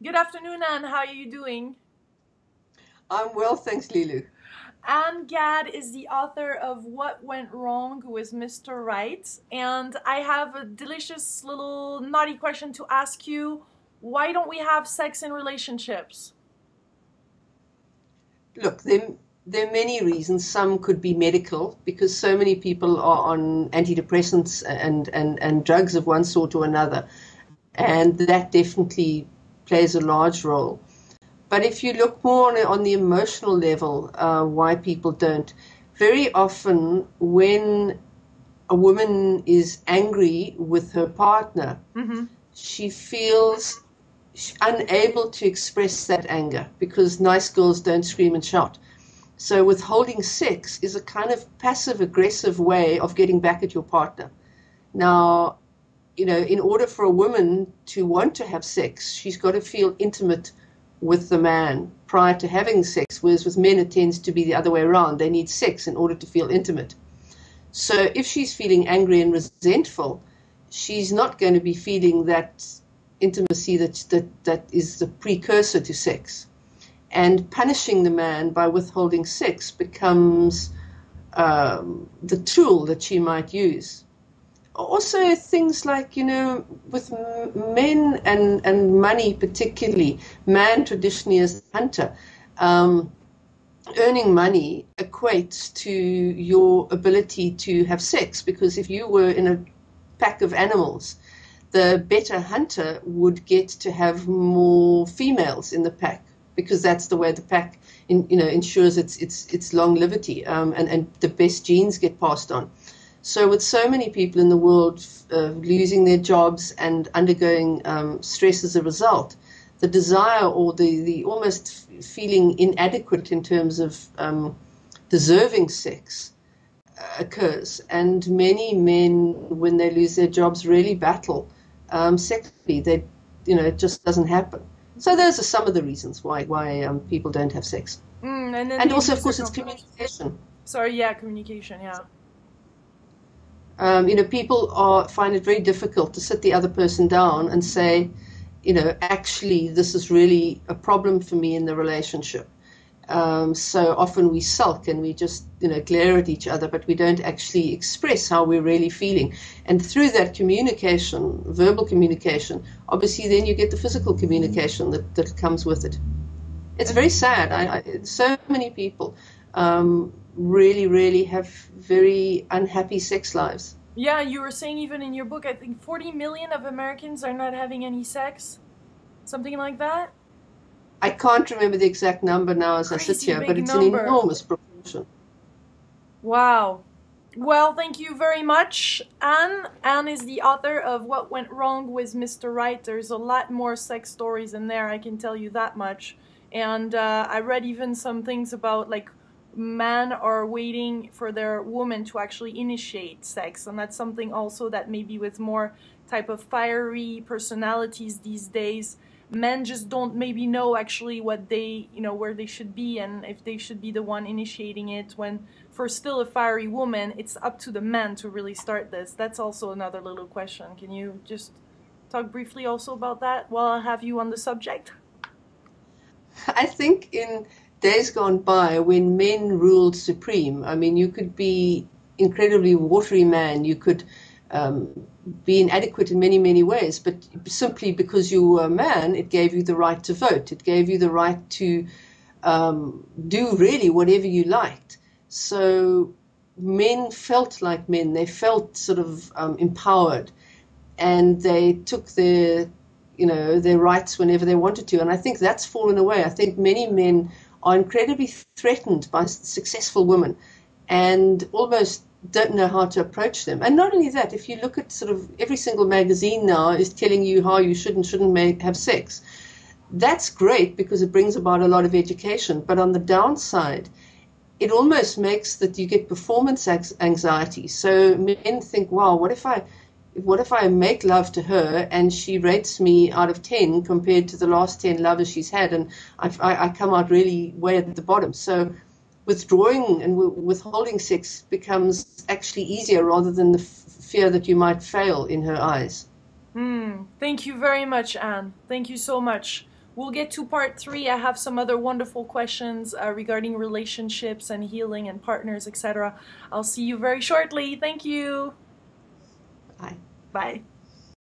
Good afternoon, Anne. How are you doing? I'm well, thanks, Lilu. Anne Gadd is the author of What Went Wrong with Mr. Right. And I have a delicious little naughty question to ask you. Why don't we have sex in relationships? Look, there are many reasons. Some could be medical, because so many people are on antidepressants and drugs of one sort or another, and that definitely plays a large role. But if you look more on the emotional level, why people don't, very often when a woman is angry with her partner, Mm-hmm. she feels unable to express that anger because nice girls don't scream and shout. So withholding sex is a kind of passive aggressive way of getting back at your partner. Now, in order for a woman to want to have sex, she's got to feel intimate with the man prior to having sex, whereas with men it tends to be the other way around. They need sex in order to feel intimate. So if she's feeling angry and resentful, she's not going to be feeling that intimacy that is the precursor to sex. And punishing the man by withholding sex becomes the tool that she might use. Also, things like, with men and money particularly, man traditionally as a hunter, earning money equates to your ability to have sex, because if you were in a pack of animals, the better hunter would get to have more females in the pack, because that's the way the pack ensures its longevity, and the best genes get passed on. So with so many people in the world losing their jobs and undergoing stress as a result, the desire or the almost feeling inadequate in terms of deserving sex occurs. And many men, when they lose their jobs, really battle sexually. It just doesn't happen. So those are some of the reasons why people don't have sex. And then And maybe also, of course, it's circumference. communication. Sorry, yeah, communication, yeah. People find it very difficult to sit the other person down and say, actually, this is really a problem for me in the relationship. So often we sulk and we just, glare at each other, but we don't actually express how we're really feeling. And through that communication, verbal communication, obviously then you get the physical communication that comes with it. It's And very sad. So many people really, really have very unhappy sex lives. yeah, you were saying even in your book, I think 40 million of Americans are not having any sex. Something like that? I can't remember the exact number now as I sit Crazy here, but big it's an number. enormous proportion. Wow. Well, thank you very much, Anne. Anne is the author of What Went Wrong with Mr. Right. There's a lot more sex stories in there, I can tell you that much. And I read even some things about like men are waiting for their woman to actually initiate sex. And that's something also that maybe with more type of fiery personalities these days, men just don't maybe know actually what they, where they should be and if they should be the one initiating it when for still a fiery woman, it's up to the man to really start this. That's also another little question. Can you just talk briefly also about that while I have you on the subject? I think in days gone by, when men ruled supreme, I mean, you could be incredibly watery man, you could um, be inadequate in many, many ways, but simply because you were a man, it gave you the right to vote. It gave you the right to do really whatever you liked. So men felt like men. They felt sort of empowered, and they took their rights whenever they wanted to. And I think that's fallen away. I think many men are incredibly threatened by successful women and almost don't know how to approach them. And not only that, if you look at sort of every single magazine now is telling you how you should and shouldn't have sex. That's great because it brings about a lot of education. But on the downside, it almost makes that you get performance anxiety. So men think, wow, what if I make love to her and she rates me out of 10 compared to the last 10 lovers she's had, and I come out really way at the bottom. So withdrawing and withholding sex becomes actually easier rather than the fear that you might fail in her eyes. Thank you very much, Anne. Thank you so much. We'll get to part 3. I have some other wonderful questions regarding relationships and healing and partners, etc. I'll see you very shortly. Thank you. Bye. Bye.